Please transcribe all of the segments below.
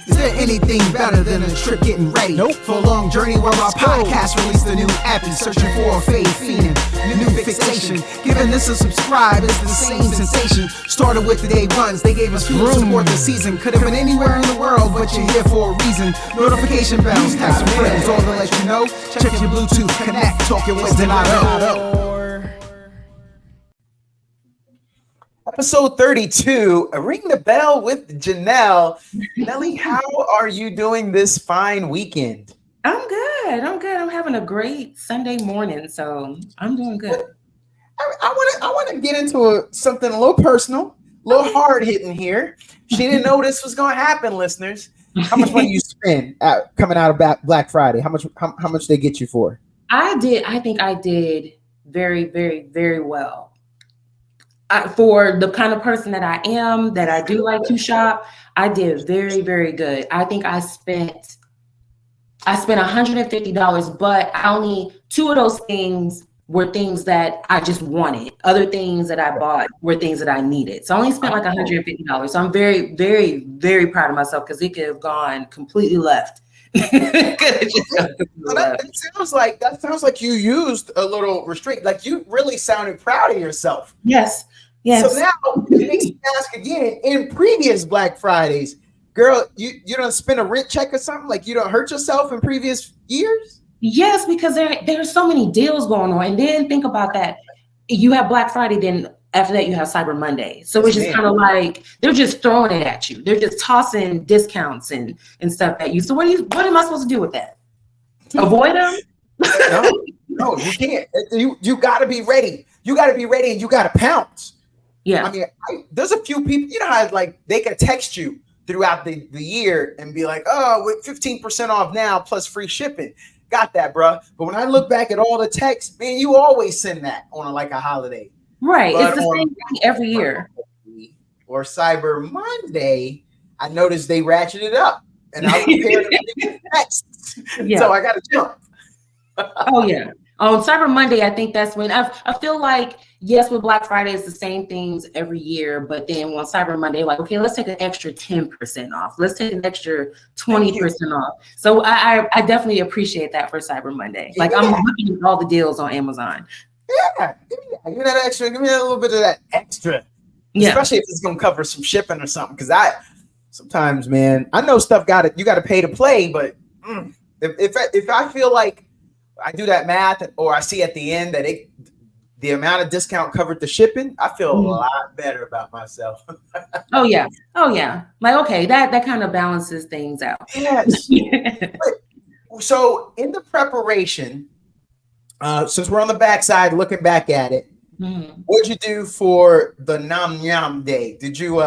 Is there anything better than a trip getting ready? Nope. For a long journey where our podcast released a new epi, searching for a fade fiend, new fixation. Giving this a subscribe is the same sensation. Started with the day ones, they gave us fuel to support the season. Could have been anywhere in the world, but you're here for a reason. Notification bells, text some friends, all to let you know. Check your Bluetooth, connect, talk your wisdom out of. Episode 32, Ring the Bell with Janelle. Nelly, how are you doing this fine weekend? I'm good. I'm having a great Sunday morning, so I'm doing good. I want to get into something a little personal, a little hard hitting here. She didn't know this was going to happen, listeners. How much money you spend coming out of Black Friday? How much they get you for? I think I did very, very, very well. For the kind of person that I am, that I do like to shop, I did very, very good. I think I spent $150, but two of those things were things that I just wanted. Other things that I bought were things that I needed. So I only spent like $150. So I'm very, very, very proud of myself because it could have gone completely left. That sounds like you used a little restraint. Like you really sounded proud of yourself. Yes. So now it makes me ask again. In previous Black Fridays, girl, you don't spend a rent check or something? Like you don't hurt yourself in previous years? Yes, because there are so many deals going on. And then think about that. You have Black Friday, then after that you have Cyber Monday. So it's just kind of like they're just throwing it at you. They're just tossing discounts and stuff at you. So what am I supposed to do with that? Avoid them? No, you can't. You got to be ready. You got to be ready and you got to pounce. Yeah. I mean, there's a few people, you know how like they can text you throughout the year and be like, oh, with 15% off now plus free shipping. Got that, bro. But when I look back at all the texts, man, you always send that on a holiday. Right. But it's the same thing every year. Or Cyber Monday, I noticed they ratcheted up and I prepared to texts. Yeah. So I got to jump. Oh, yeah. On Cyber Monday, I think that's when I feel like, yes, with Black Friday, it's the same things every year. But then on Cyber Monday, like, okay, let's take an extra 10% off. Let's take an extra 20% off. So I definitely appreciate that for Cyber Monday. Like I'm looking at all the deals on Amazon. Yeah, give me that extra. Give me a little bit of that extra. Yeah. Especially if it's going to cover some shipping or something. Because sometimes, man, I know stuff you got to pay to play. But if I feel like I do that math, or I see at the end that the amount of discount covered the shipping, I feel a lot better about myself. Oh yeah. Like, okay, that kind of balances things out. Yes. So in the preparation, since we're on the backside looking back at it, what'd you do for the Nam Yam Day? Did you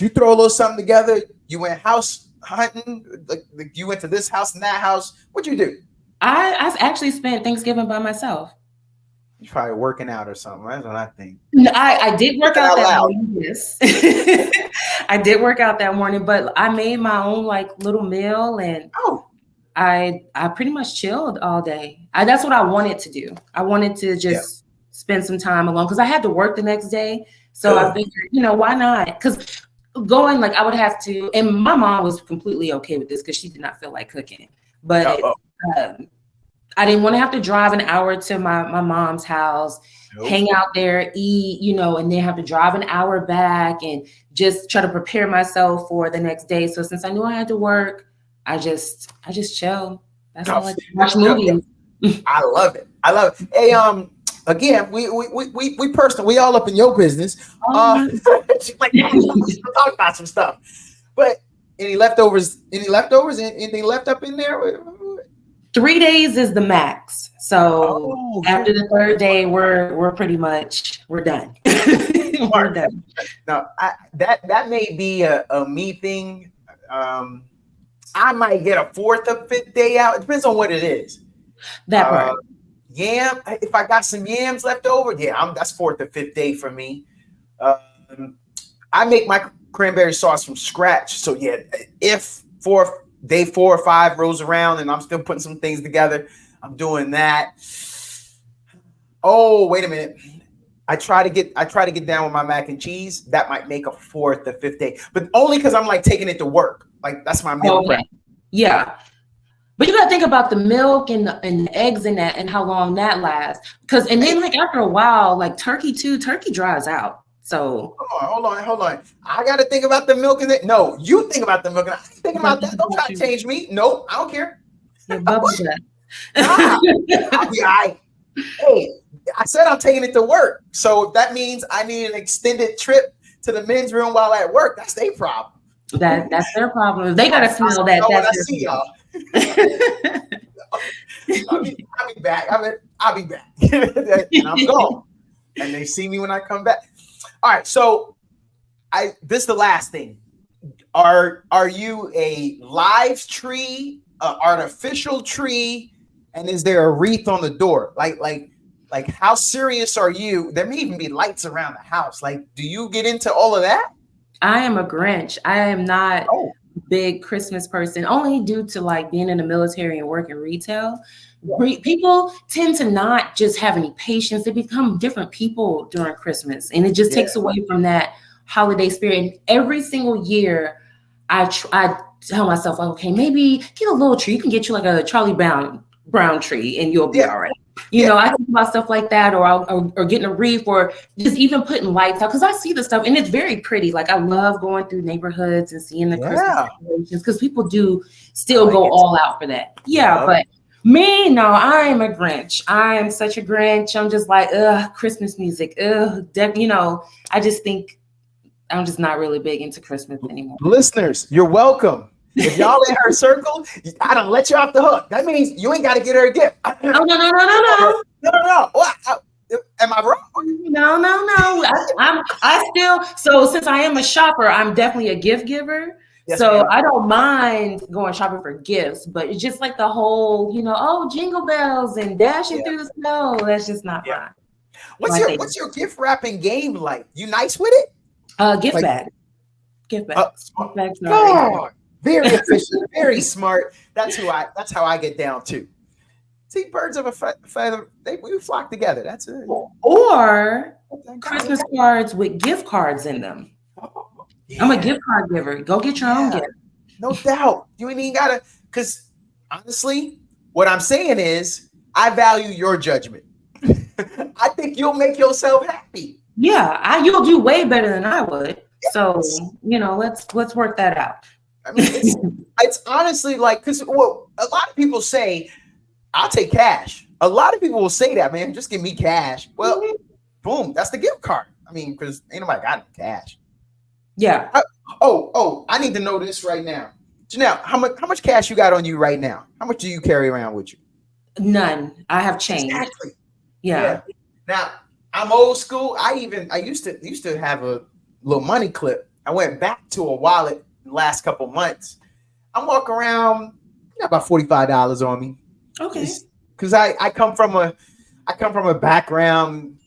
throw a little something together? You went house hunting? Like you went to this house and that house? What'd you do? I actually spent Thanksgiving by myself. You're probably working out or something. That's what I think. No, I did work out that morning. Yes, I did work out that morning, but I made my own like little meal, and I pretty much chilled all day. That's what I wanted to do. I wanted to just spend some time alone because I had to work the next day. So I figured, why not? Because going like I would have to, and my mom was completely okay with this because she did not feel like cooking, but. I didn't want to have to drive an hour to my mom's house, hang out there, eat, and then have to drive an hour back and just try to prepare myself for the next day. So since I knew I had to work, I just chilled. That's all I did. Watch movies. I love it. Hey, again, we personally, we all up in your business. Like talk about some stuff. But any leftovers? Anything left up in there? 3 days is the max. So after the third day, we're pretty much done. We're done. Now that may be a me thing. I might get a fourth or fifth day out. It depends on what it is. That part. Yam. If I got some yams left over, that's fourth or fifth day for me. I make my cranberry sauce from scratch. So if day 4 or 5 rolls around and I'm still putting some things together, I'm doing that. Oh, wait a minute. I try to get down with my mac and cheese. That might make a 4th or 5th day, but only because I'm like taking it to work. Like that's my meal prep. Yeah. But you gotta think about the milk and the eggs in that and how long that lasts. And then like after a while, like turkey dries out. So hold on. I gotta think about the milk and it. No, you think about the milk and I think about that. Don't try to change me. Nope, I don't care. Nah, I'll be all right. Hey, I said I'm taking it to work. So if that means I need an extended trip to the men's room while at work, that's their problem. That's their problem. If they gotta smell that, that's I see y'all. I'll be back. I'll be back. And I'm gone. And they see me when I come back. All right. So this is the last thing. Are you a live tree, an artificial tree, and is there a wreath on the door? Like how serious are you? There may even be lights around the house. Like, do you get into all of that? I am a Grinch. I am not a big Christmas person, only due to like being in the military and working retail. Yeah. People tend to not just have any patience. They become different people during Christmas. And it just takes away from that holiday spirit. And every single year, I tell myself, okay, maybe get a little tree. You can get you like a Charlie Brown tree and you'll be all right. You know, I think about stuff like that, or getting a wreath, or just even putting lights out, because I see the stuff and it's very pretty. Like I love going through neighborhoods and seeing the Christmas decorations, because people do still go all out for that. Yeah, but me, no, I am a Grinch. I am such a Grinch. I'm just like, Christmas music. You know, I just think I'm just not really big into Christmas anymore. Listeners, you're welcome. If y'all in her circle, I don't let you off the hook. That means you ain't got to get her a gift. Oh, no. What? Am I wrong? No. I still, so since I am a shopper, I'm definitely a gift giver. Yes, so I don't mind going shopping for gifts, but it's just like the whole, you know, jingle bells and dashing through the snow. That's just not fun. What's your gift wrapping game like? You nice with it? Gift bag. Very efficient, very smart. That's how I get down too. See, birds of a feather, we flock together. That's it. Or Christmas cards with gift cards in them. I'm a gift card giver. Go get your own gift. No doubt. You ain't even gotta, because honestly, what I'm saying is I value your judgment. I think you'll make yourself happy. Yeah, you'll do way better than I would. Yes. So, you know, let's work that out. I mean, it's honestly like, because a lot of people say, I'll take cash. A lot of people will say that, man, just give me cash. Well, boom, that's the gift card. I mean, because ain't nobody got no cash. Yeah. I need to know this right now. Janelle, how much cash you got on you right now? How much do you carry around with you? None. I have change. Exactly. Yeah. Now, I'm old school. I used to have a little money clip. I went back to a wallet the last couple months. I'm walking around, about $45 on me. Okay. Because I come from a background,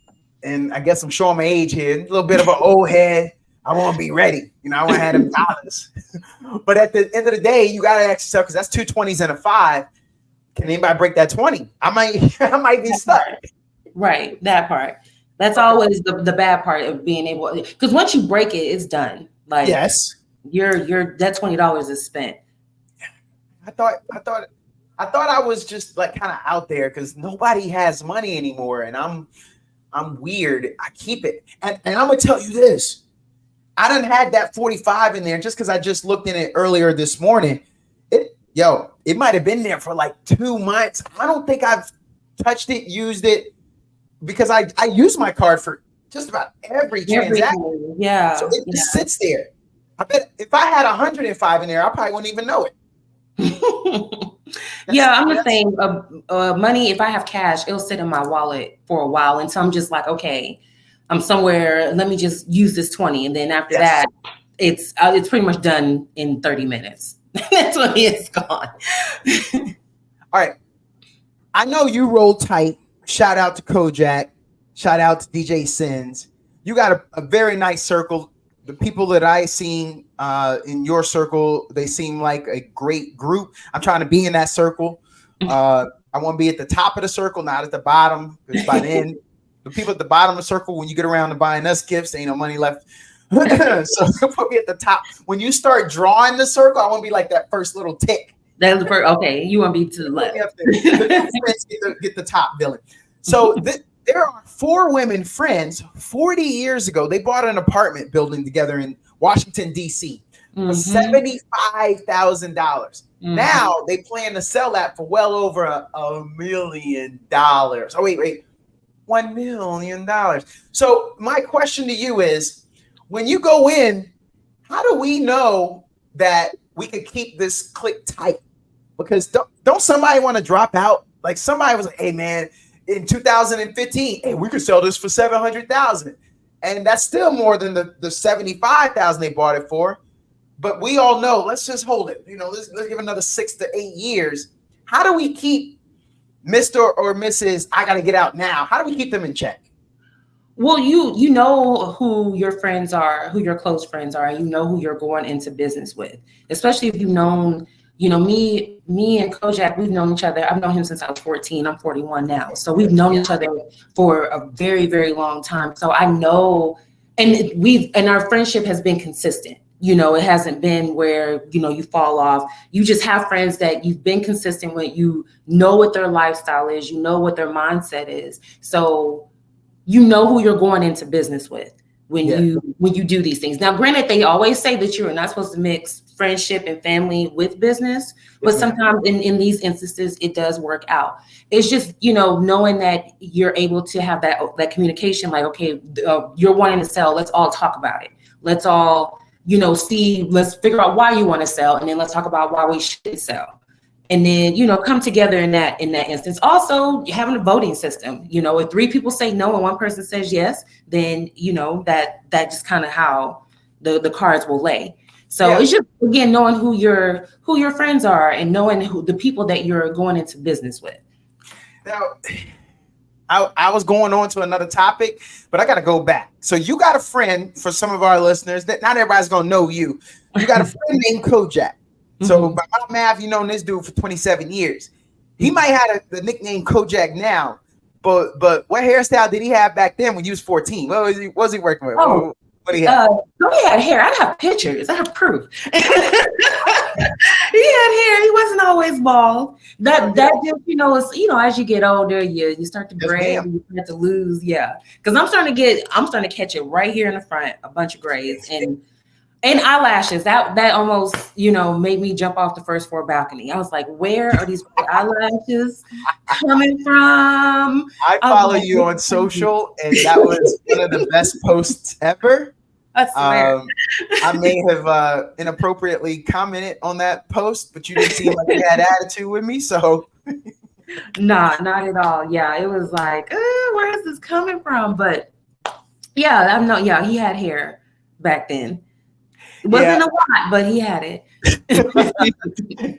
and I guess I'm showing my age here. A little bit of an old head. I want to be ready. I want to have them dollars. But at the end of the day, you got to ask yourself, because that's 2 20s and a 5. Can anybody break that 20? I might be stuck. Right. That part. That's always the bad part of being able, because once you break it, it's done. Like, yes, that $20 is spent. I thought I was just like kind of out there because nobody has money anymore, and I'm weird. I keep it, and I'm gonna tell you this. I done had that 45 in there just because I just looked in it earlier this morning. It might have been there for like 2 months. I don't think I've touched it, used it, because I use my card for just about every transaction. Yeah. So it just sits there. I bet if I had 105 in there, I probably wouldn't even know it. I'm the same. Money, if I have cash, it'll sit in my wallet for a while until I'm just like, okay, I'm somewhere. Let me just use this 20, and then after that, it's pretty much done in 30 minutes. That's when it's gone. All right, I know you roll tight. Shout out to Kojak. Shout out to DJ Sins. You got a very nice circle. The people that I seen in your circle, they seem like a great group. I'm trying to be in that circle. I want to be at the top of the circle, not at the bottom. Because by then, The people at the bottom of the circle, when you get around to buying us gifts, ain't no money left. So put me at the top. When you start drawing the circle, I want to be like that first little tick. That's the first. Okay, you want to be to the left. Get the top billing. So there are 4 women friends. 40 years ago, they bought an apartment building together in Washington, D.C. for $75,000. Now they plan to sell that for well over $1 million. Oh, wait. $1 million. So my question to you is, when you go in, how do we know that we can keep this clique tight? Because don't somebody want to drop out? Like somebody was like, hey man, in 2015, hey, we could sell this for $700,000. And that's still more than the $75,000 they bought it for. But we all know, let's just hold it. Let's give another 6 to 8 years. How do we keep Mr. or Mrs. I got to get out now? How do we keep them in check? Well, you know who your friends are, who your close friends are, and you know who you're going into business with. Especially if you've known, me and Kojak, we've known each other. I've known him since I was 14. I'm 41 now. So we've known each other for a very, very long time. So I know, and our friendship has been consistent. It hasn't been where, you fall off. You just have friends that you've been consistent with. You know what their lifestyle is. You know what their mindset is. So you know who you're going into business with when you do these things. Now, granted, they always say that you're not supposed to mix friendship and family with business, but sometimes in these instances, it does work out. It's just, knowing that you're able to have that communication, like, okay, you're wanting to sell. Let's all talk about it. Let's all, let's figure out why you want to sell. And then let's talk about why we should sell. And then, come together in that instance. Also, having a voting system, if 3 people say no and 1 person says yes, then, that just kind of how the cards will lay. So it's just, again, knowing who your friends are and knowing who the people that you're going into business with. Now, I was going on to another topic, but I got to go back. So you got a friend, for some of our listeners, that not everybody's going to know you. You got a friend named Kojak. So by my math, you've known this dude for 27 years. He might have the nickname Kojak now, but what hairstyle did he have back then when you was 14? What was he working with? Oh, what did he have? He had hair. I have pictures. I have proof. He had hair. He wasn't always bald. That just, as you get older, you start to gray, you start to lose. Yeah. Because I'm starting to catch it right here in the front, a bunch of grays and eyelashes. That almost, made me jump off the first floor balcony. I was like, where are these eyelashes coming from? I follow you on social, and that was one of the best posts ever. I swear. I may have inappropriately commented on that post, but you didn't seem like you had attitude with me, so. Nah, not at all. Yeah, it was like, where is this coming from? But yeah, he had hair back then. It wasn't a lot, but he had it.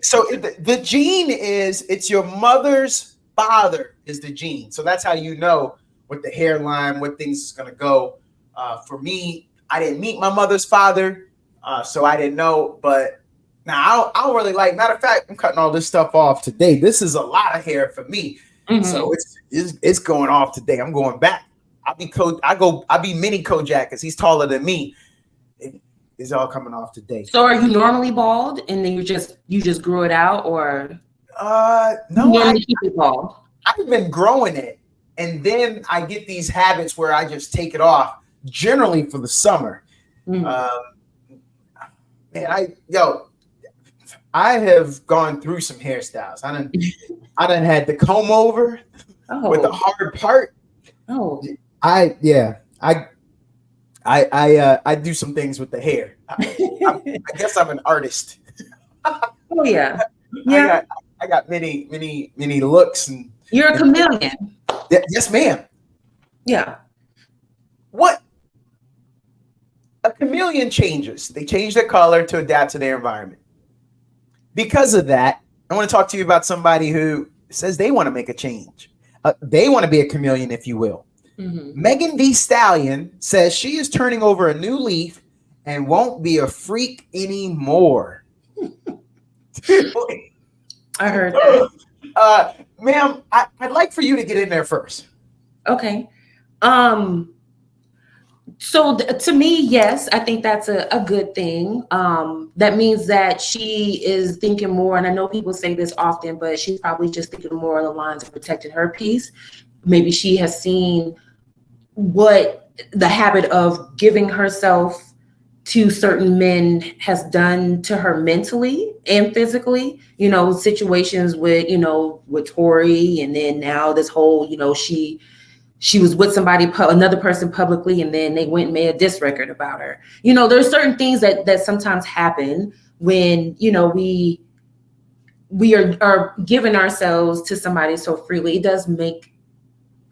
So the gene it's your mother's father is the gene. So that's how you know what the hairline, what things is going to go. For me, I didn't meet my mother's father, so I didn't know. But now I don't really like. Matter of fact, I'm cutting all this stuff off today. This is a lot of hair for me, so it's going off today. I'm going back. I'll be mini Kojak because he's taller than me. It's all coming off today. So are you normally bald and then you just grew it out, or no, I keep it bald? I've been growing it, and then I get these habits where I just take it off, generally for the summer. I have gone through some hairstyles. I done had the comb over with the hard part. I do some things with the hair. I guess I'm an artist. Oh yeah. I got many looks, and you're a chameleon. Yes, ma'am. Yeah. What? A chameleon changes. They change their color to adapt to their environment. Because of that, I want to talk to you about somebody who says they want to make a change. They want to be a chameleon, if you will. Megan Thee Stallion says she is turning over a new leaf and won't be a freak anymore. I heard that. Ma'am, I'd like for you to get in there first. Okay. So to me, yes, I think that's a good thing. That means that she is thinking more, and I know people say this often, but she's probably just thinking more along the lines of protecting her peace. Maybe she has seen what the habit of giving herself to certain men has done to her mentally and physically, situations with Tori, and then now this whole, she was with another person publicly, and then they went and made a diss record about her. There's certain things that sometimes happen when, we are giving ourselves to somebody so freely. It does make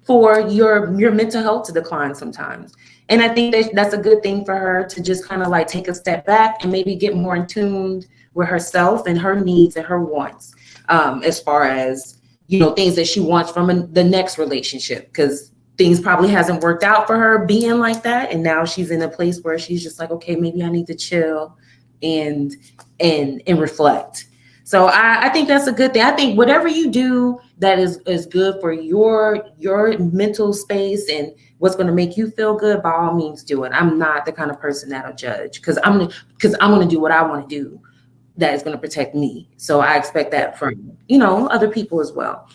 for your mental health to decline sometimes. And I think that's a good thing for her to just kind of like take a step back and maybe get more in tune with herself and her needs and her wants, as far as, things that she wants from the next relationship, because things probably hasn't worked out for her being like that. And now she's in a place where she's just like, okay, maybe I need to chill and reflect. So I think that's a good thing. I think whatever you do that is good for your mental space and what's going to make you feel good, by all means do it. I'm not the kind of person that'll judge, because I'm going to do what I want to do that is going to protect me. So I expect that from, other people as well.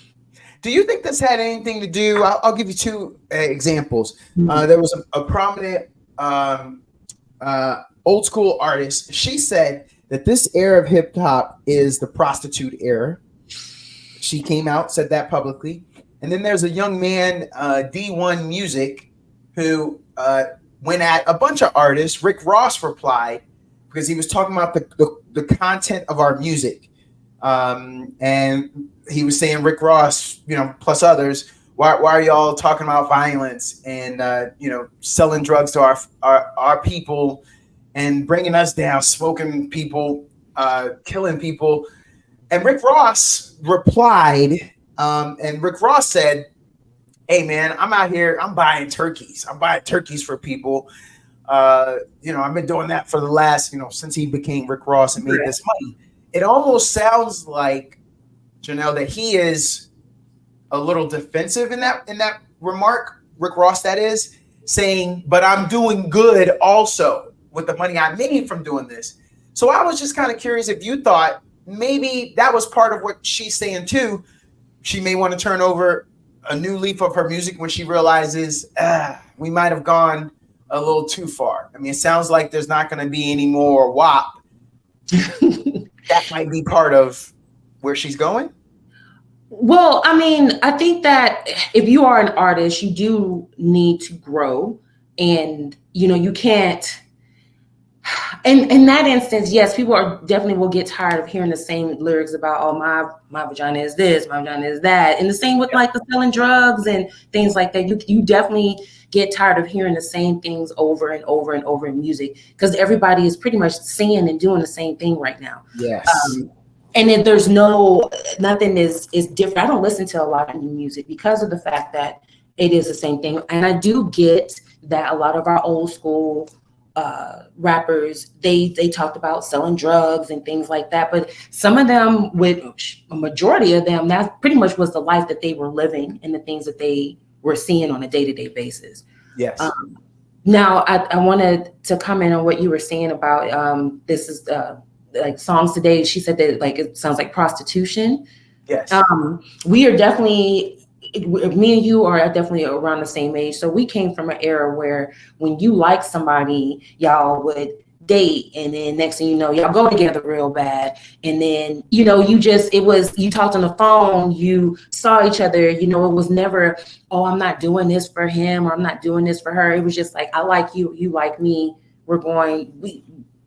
Do you think this had anything to do? I'll give you two examples. There was a prominent old school artist. She said that this era of hip hop is the prostitute era. She came out, said that publicly. And then there's a young man, D1 Music, who went at a bunch of artists. Rick Ross replied because he was talking about the content of our music. And he was saying, Rick Ross, plus others, why are y'all talking about violence and, selling drugs to our people and bringing us down, smoking people, killing people? And Rick Ross replied, and Rick Ross said, hey, man, I'm out here. I'm buying turkeys. I'm buying turkeys for people. I've been doing that for the last, since he became Rick Ross and made this money. It almost sounds like, Janelle, that he is a little defensive in that remark, Rick Ross, that is, saying, but I'm doing good also with the money I made from doing this. So I was just kind of curious if you thought maybe that was part of what she's saying too. She may want to turn over a new leaf of her music when she realizes we might have gone a little too far. I mean, it sounds like there's not going to be any more WAP. That might be part of where she's going. Well, I mean, I think that if you are an artist, you do need to grow, and you can't. And in that instance, yes, people definitely will get tired of hearing the same lyrics about, oh, my vagina is this, my vagina is that. And the same with like the selling drugs and things like that. You definitely get tired of hearing the same things over and over and over in music, because everybody is pretty much saying and doing the same thing right now. Yes. And then there's nothing is different. I don't listen to a lot of new music because of the fact that it is the same thing. And I do get that a lot of our old school rappers, they talked about selling drugs and things like that. But some of them, with a majority of them, that pretty much was the life that they were living and the things that they were seeing on a day-to-day basis. Yes. Now, I wanted to comment on what you were saying about this is like songs today. She said that like it sounds like prostitution. Yes. We are definitely, me and you are definitely around the same age. So we came from an era where when you like somebody, y'all would date, and then next thing you know, y'all go together real bad. And then, you talked on the phone, you saw each other, it was never, oh, I'm not doing this for him, or I'm not doing this for her. It was just like, I like you, you like me,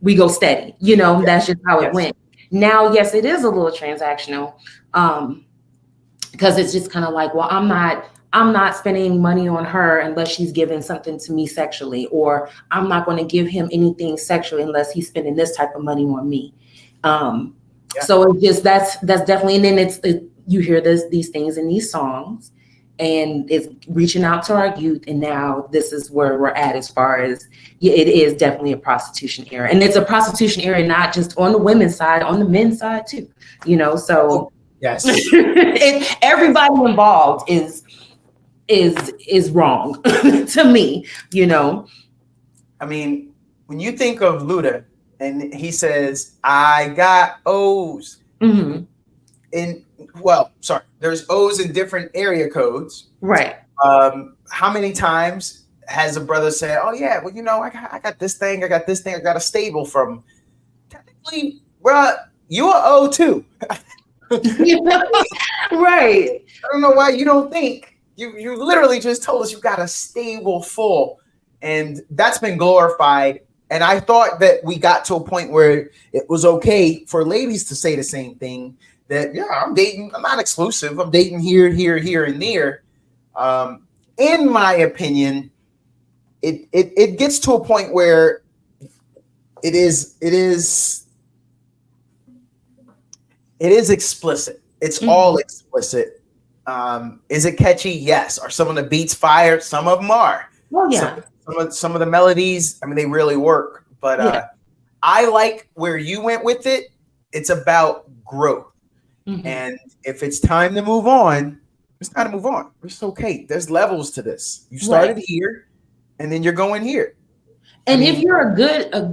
we go steady, yes. That's just how it went. Now, yes, it is a little transactional, because it's just kind of like, well, I'm not spending money on her unless she's giving something to me sexually, or I'm not going to give him anything sexually unless he's spending this type of money on me. So it just, that's definitely, and then you hear these things in these songs, and it's reaching out to our youth. And now this is where we're at as far as, it is definitely a prostitution era. And it's a prostitution era, not just on the women's side, on the men's side too, so. Yes. Everybody involved is is wrong to me, you know. I mean, when you think of Luda and he says, I got O's. Mm-hmm. There's O's in different area codes. Right. How many times has a brother said, oh yeah, well, you know, I got this thing, I got a stable from. Technically, bro, you are O too. Right. I don't know why you don't think you literally just told us you got a stable full, and that's been glorified. And I thought that we got to a point where it was okay for ladies to say the same thing, that yeah, I'm dating, I'm not exclusive, I'm dating here, and there. In my opinion, it gets to a point where it is explicit. It's all explicit. Is it catchy? Yes. Are some of the beats fire? Some of them are. Well, yeah. Some of the melodies, I mean, they really work. But I like where you went with it. It's about growth. And if it's time to move on, it's time to move on. It's okay. There's levels to this. You started here, and then you're going here. And if you're a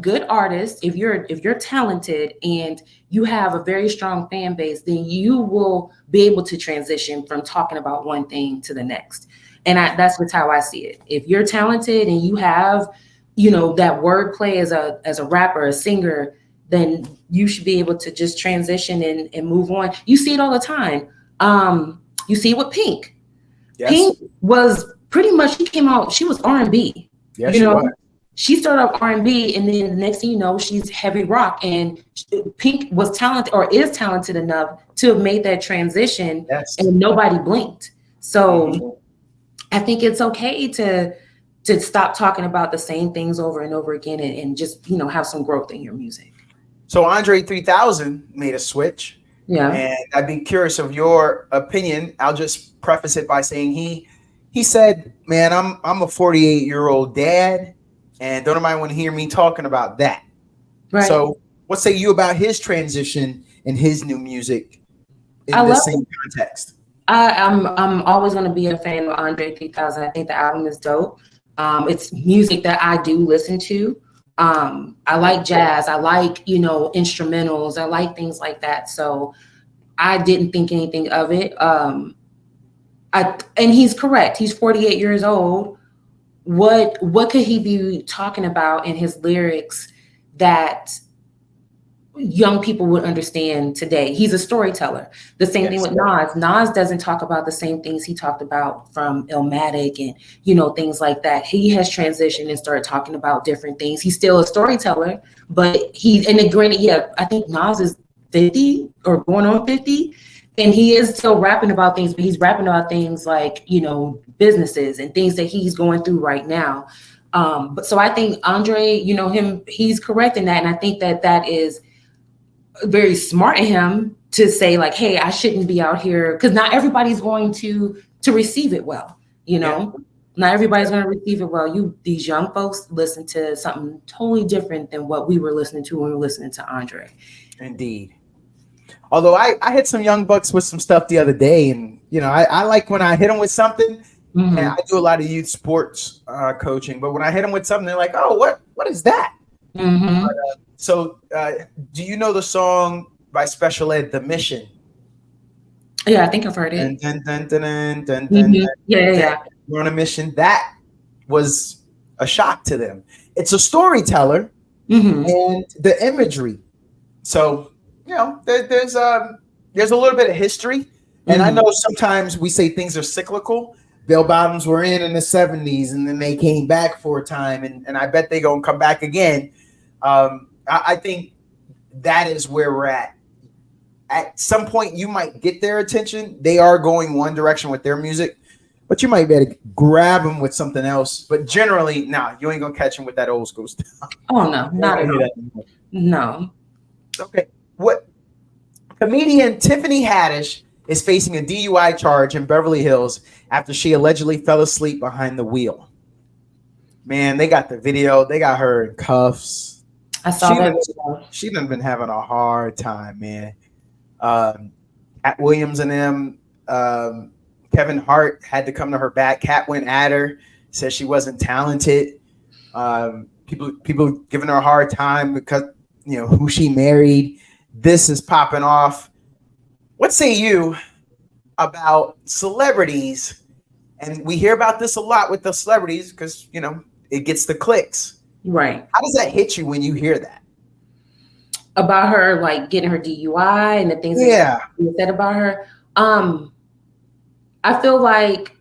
good artist, if you're talented and you have a very strong fan base, then you will be able to transition from talking about one thing to the next. And that's how I see it. If you're talented and you have, you know, that wordplay as a rapper, a singer, then you should be able to just transition and move on. You see it all the time. You see it with Pink. Yes. Pink was pretty much, she came out, she was R&B. Yes, you know, she started off R&B, and then the next thing you know, she's heavy rock. And Pink was talented, or is talented enough to have made that transition, and nobody blinked. So I think it's okay to stop talking about the same things over and over again, and just, you know, have some growth in your music. So Andre 3000 made a switch. Yeah. And I'd be curious of your opinion. I'll just preface it by saying he said, man, I'm a 48-year-old dad, and don't nobody want to hear me talking about that. Right. So what say you about his transition and his new music in the same context? I'm always going to be a fan of Andre 3000. I think the album is dope. It's music that I do listen to. I like jazz. I like, you know, instrumentals. I like things like that. So I didn't think anything of it. And he's correct. He's 48 years old. What could he be talking about in his lyrics that young people would understand today? He's a storyteller. The same thing with Nas. Nas doesn't talk about the same things he talked about from Illmatic and, you know, things like that. He has transitioned and started talking about different things. He's still a storyteller, but I think Nas is 50 or going on 50, and he is still rapping about things, but he's rapping about things like, you know, businesses and things that he's going through right now. But so I think Andre, you know, he's correct in that. And I think that is very smart in him to say, like, hey, I shouldn't be out here, because not everybody's going to receive it well, you know. Not everybody's going to receive it well. These young folks listen to something totally different than what we were listening to when we were listening to Andre. Indeed. Although I hit some young bucks with some stuff the other day, and you know, I like when I hit them with something. And I do a lot of youth sports coaching, but when I hit them with something, they're like, "Oh, what is that?" So, do you know the song by Special Ed, "The Mission"? Yeah, I think I've heard it. Yeah. We're on a mission. That was a shock to them. It's a storyteller, and the imagery. So, you know, there's a little bit of history, and I know sometimes we say things are cyclical. Bell bottoms were in the 70s, and then they came back for a time, and I bet they're gonna come back again. I think that is where we're at. At some point, you might get their attention. They are going one direction with their music, but you might be able to grab them with something else. But generally, you ain't gonna catch them with that old school stuff. Oh no, not at all. No. Okay. What comedian Tiffany Haddish is facing a DUI charge in Beverly Hills after she allegedly fell asleep behind the wheel. Man, they got the video. They got her in cuffs. I saw that. She done been having a hard time, man. At Williams and them Kevin Hart had to come to her back. Kat went at her, said she wasn't talented. People giving her a hard time because, who she married. This is popping off. What say you about celebrities? And we hear about this a lot with the celebrities because, it gets the clicks. Right. How does that hit you when you hear that? About her, like, getting her DUI and the things that you said about her. I feel like,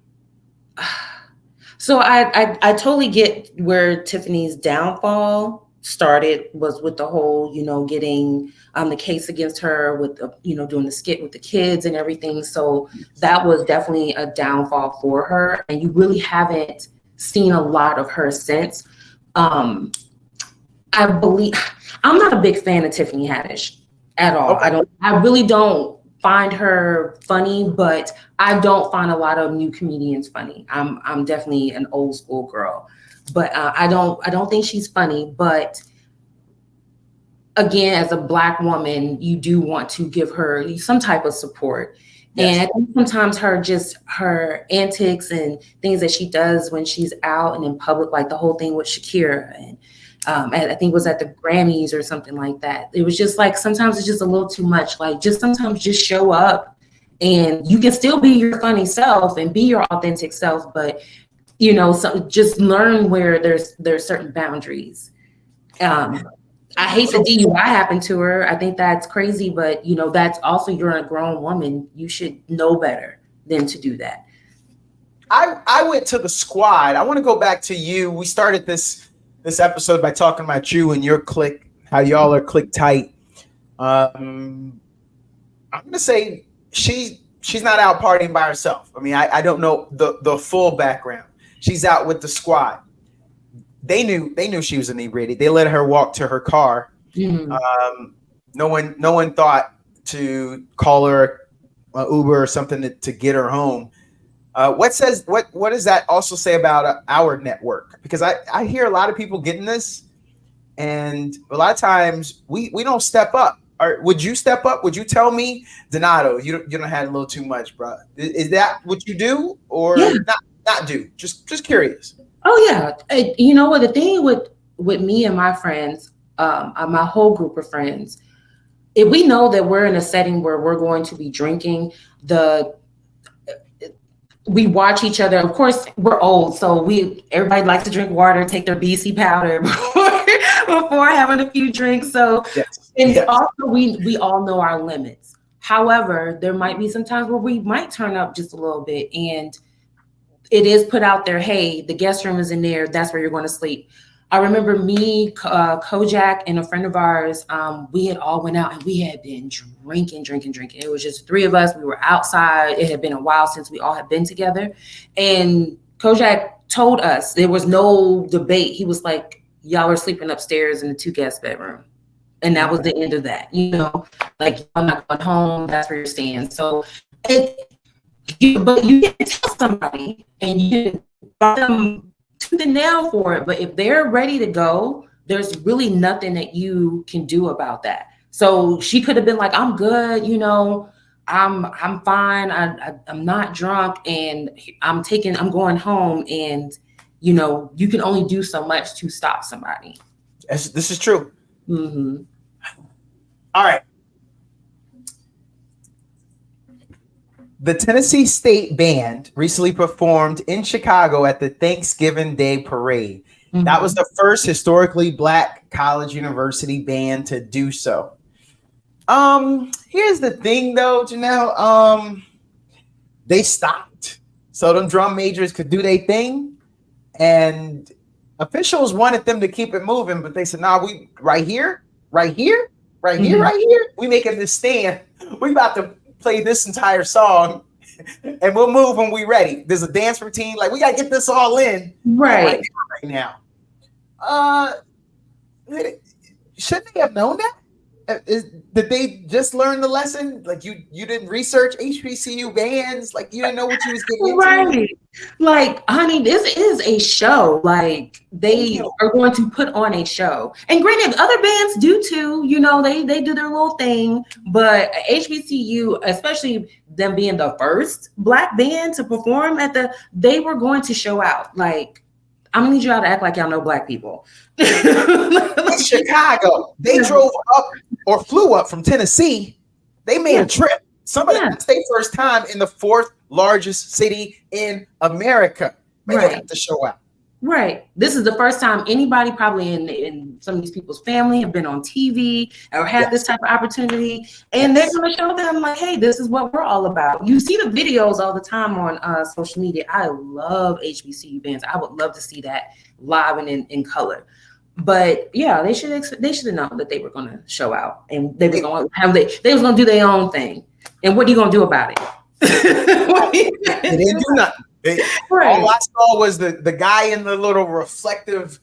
so I totally get where Tiffany's downfall started was with the whole, getting the case against her with, doing the skit with the kids and everything. So that was definitely a downfall for her. And you really haven't seen a lot of her since. I believe I'm not a big fan of Tiffany Haddish at all. Okay. I really don't find her funny, but I don't find a lot of new comedians funny. I'm definitely an old school girl, but I don't think she's funny. But again, as a Black woman, you do want to give her some type of support. Yes. And I think sometimes her antics and things that she does when she's out and in public, like the whole thing with Shakira and I think it was at the Grammys or something like that. It was just like, sometimes it's just a little too much. Like, sometimes just show up and you can still be your funny self and be your authentic self, but so just learn where there's certain boundaries. I hate the DUI happened to her. I think that's crazy, but that's also, you're a grown woman. You should know better than to do that. I went to the squad. I want to go back to you. We started this episode by talking about you and your clique, how y'all are clique tight. I'm gonna say she's not out partying by herself. I mean, I don't know the full background. She's out with the squad. They knew she was inebriated. They let her walk to her car. Mm-hmm. No one thought to call her an Uber or something to get her home. What does that also say about our network? Because I hear a lot of people getting this, and a lot of times we don't step up. Or would you step up? Would you tell me, Donato, you don't have a little too much, bro? Is that what you do or not do? Just curious. Oh yeah, you know what? The thing with me and my friends, my whole group of friends, if we know that we're in a setting where we're going to be drinking, we watch each other. Of course, we're old, so everybody likes to drink water, take their BC powder before having a few drinks. So, also we all know our limits. However, there might be some times where we might turn up just a little bit, and it is put out there, hey, the guest room is in there. That's where you're going to sleep. I remember me, Kojak, and a friend of ours, we had all went out and we had been drinking. It was just three of us. We were outside. It had been a while since we all had been together. And Kojak told us, there was no debate. He was like, y'all are sleeping upstairs in the 2 guest bedroom. And that was the end of that. Like, I'm not going home. That's where you're staying. So, but you can tell somebody and you can them to the nail for it. But if they're ready to go, there's really nothing that you can do about that. So she could have been like, I'm good, I'm fine. I'm not drunk and I'm going home, and you can only do so much to stop somebody. This is true. Mm-hmm. All right. The Tennessee State Band recently performed in Chicago at the Thanksgiving Day Parade. Mm-hmm. That was the first historically Black college university band to do so. Here's the thing though, Janelle. They stopped so them drum majors could do their thing, and officials wanted them to keep it moving, but they said, "Nah, we right here, we making this stand. We about to play this entire song, and we'll move when we ready. There's a dance routine. Like, we gotta get this all in right now. Shouldn't they have known that? did they just learn the lesson? Like you didn't research HBCU bands, like you didn't know what you was getting into. Right. Like, honey, this is a show. Like they are going to put on a show. And granted, other bands do too. You know, they do their little thing. But HBCU, especially them being the first Black band to perform they were going to show out. Like, I'm gonna need y'all to act like y'all know Black people. In Chicago, they drove up or flew up from Tennessee. They made a trip. That's their first time in the fourth largest city in America. They have to show out. Right. This is the first time anybody probably in some of these people's family have been on TV or had this type of opportunity. And they're going to show them like, hey, this is what we're all about. You see the videos all the time on social media. I love HBCU bands. I would love to see that live and in color. But yeah, they should have known that they were going to show out and they were going to do their own thing. And what are you going to do about it? They didn't do nothing. All I saw was the guy in the little reflective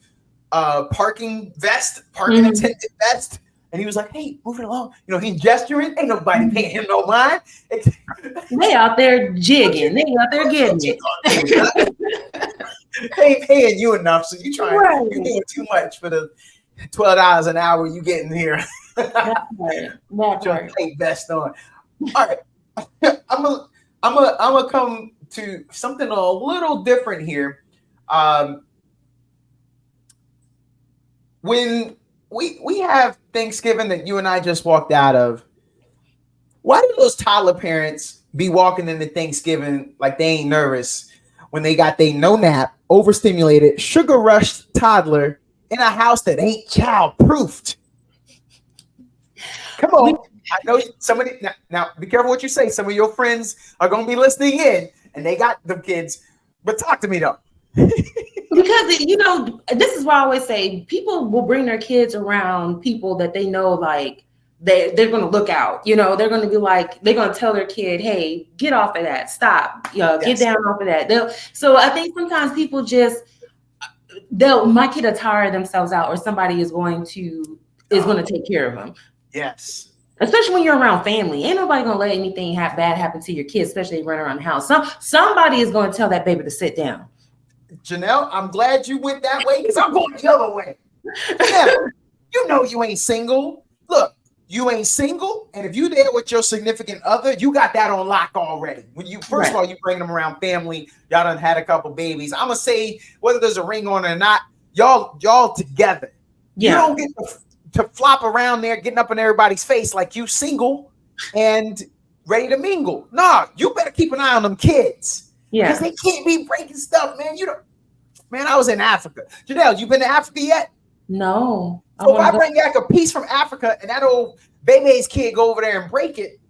parking attendant vest, and he was like, "Hey, moving along." You know, he's gesturing. Ain't nobody paying him no mind. They out there jigging. They out there getting it. They ain't paying you enough, so you you're doing too much for the $12 an hour you getting here. That's right. Pay vest on. All right, I'm gonna come to something a little different here. When we have Thanksgiving that you and I just walked out of, why do those toddler parents be walking into Thanksgiving like they ain't nervous when they got they no nap, overstimulated, sugar rushed toddler in a house that ain't child proofed? Come on. I know somebody now be careful what you say. Some of your friends are gonna be listening in and they got the kids, but talk to me though. Because you know, this is why I always say people will bring their kids around people that they know like they're gonna look out. You know, they're gonna be like, they're gonna tell their kid, hey, get off of that, stop, get down off of that. So I think sometimes people just my kid will tire themselves out, or somebody is going to take care of them. Yes. Especially when you're around family. Ain't nobody gonna let anything bad happen to your kids, especially running around the house. Somebody is gonna tell that baby to sit down. Janelle, I'm glad you went that way because I'm going the other way. Yeah, you know you ain't single. Look, you ain't single, and if you there with your significant other, you got that on lock already. When you first of all, you bring them around family, y'all done had a couple babies. I'm gonna say whether there's a ring on it or not, y'all together. Yeah. You don't get to flop around there getting up in everybody's face like you single and ready to mingle. Nah, you better keep an eye on them kids. Yeah. Because they can't be breaking stuff, man. Man, I was in Africa. Janelle, you been to Africa yet? No. So if I bring back a piece from Africa and that old Bebe's kid go over there and break it,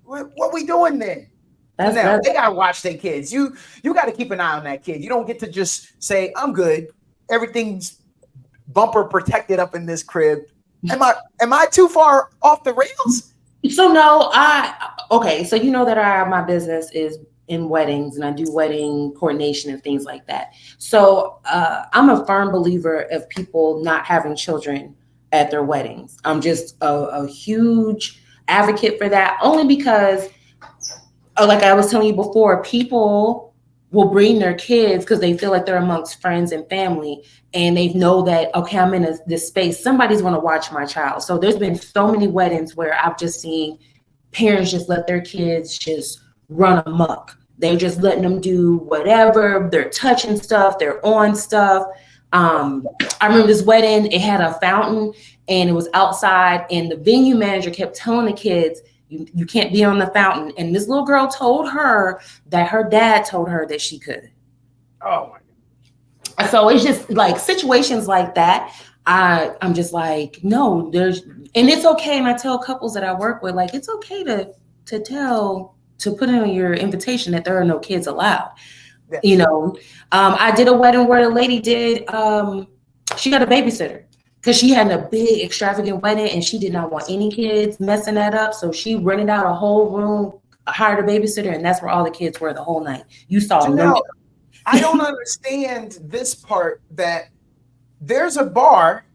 what we doing then? They gotta watch their kids. You gotta keep an eye on that kid. You don't get to just say, I'm good. Everything's bumper protected up in this crib. Am I too far off the rails? So no, so you know that my business is in weddings and I do wedding coordination and things like that. So I'm a firm believer of people not having children at their weddings. I'm just a huge advocate for that, only because like I was telling you before, people will bring their kids because they feel like they're amongst friends and family, and they know that, okay, I'm in this space. Somebody's going to watch my child. So there's been so many weddings where I've just seen parents just let their kids just run amok. They're just letting them do whatever. They're touching stuff. They're on stuff. I remember this wedding, it had a fountain and it was outside, and the venue manager kept telling the kids, you can't be on the fountain. And this little girl told her that her dad told her that she could. Oh my God. So it's just like situations like that. I'm just like, no, and it's okay. And I tell couples that I work with, like, it's okay to put in your invitation that there are no kids allowed. Yes. You know, I did a wedding where the lady she got a babysitter because she had a big extravagant wedding and she did not want any kids messing that up. So she rented out a whole room, hired a babysitter, and that's where all the kids were the whole night. You saw them. I don't understand this part that there's a bar,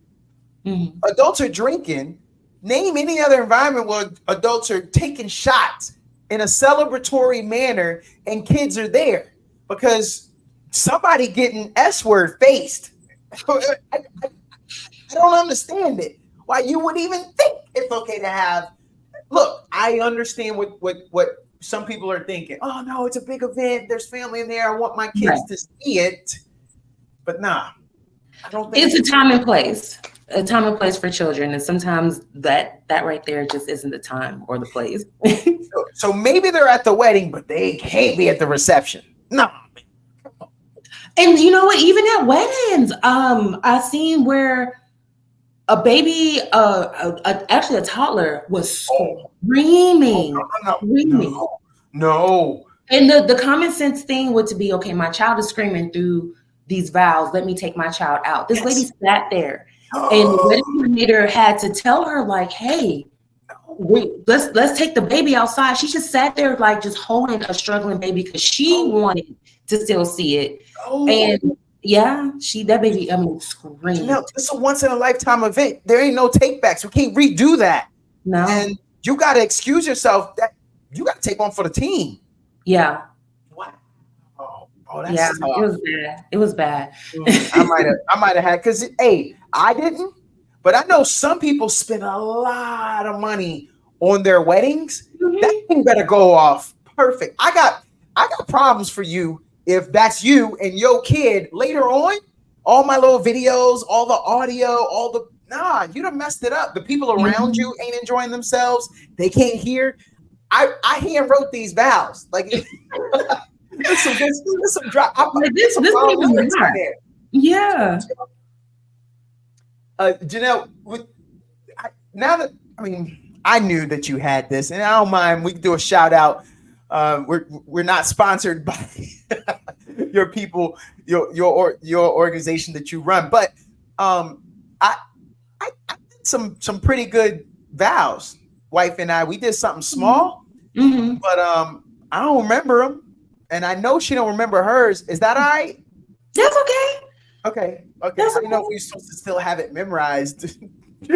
adults are drinking, name any other environment where adults are taking shots in a celebratory manner and kids are there, because somebody getting S-word faced. I don't understand it. Why you would even think it's okay to have. Look, I understand what some people are thinking. Oh no, it's a big event. There's family in there. I want my kids to see it. But nah, I don't think it's a time and place. A time and place for children, and sometimes that right there just isn't the time or the place. So maybe they're at the wedding, but they can't be at the reception. No. And you know what? Even at weddings, I seen where a baby, actually a toddler, was screaming. No. And the common sense thing would to be, okay, my child is screaming through these vows. Let me take my child out. This lady sat there. And the wedding coordinator had to tell her, like, hey, let's take the baby outside. She just sat there, like, just holding a struggling baby because she wanted to still see it. And that baby, screamed. No, it's a once in a lifetime event. There ain't no takebacks. We can't redo that. No. And you got to excuse yourself. That you got to take one for the team. Yeah. Wow. Oh, that's tough. It was bad. It was bad. I might have had, because I didn't, but I know some people spend a lot of money on their weddings. Mm-hmm. That thing better go off perfect. I got problems for you if that's you and your kid later on. All my little videos, all the audio, you done messed it up. The people around you ain't enjoying themselves. They can't hear. I hand wrote these vows. Like there's some drop. This there. Yeah. Janelle, I knew that you had this, and I don't mind. We can do a shout out. We're not sponsored by your people, your organization that you run, but I did some pretty good vows. Wife and I, we did something small, but I don't remember them, and I know she don't remember hers. Is that all right? That's okay. Okay. That's I know we're supposed to still have it memorized.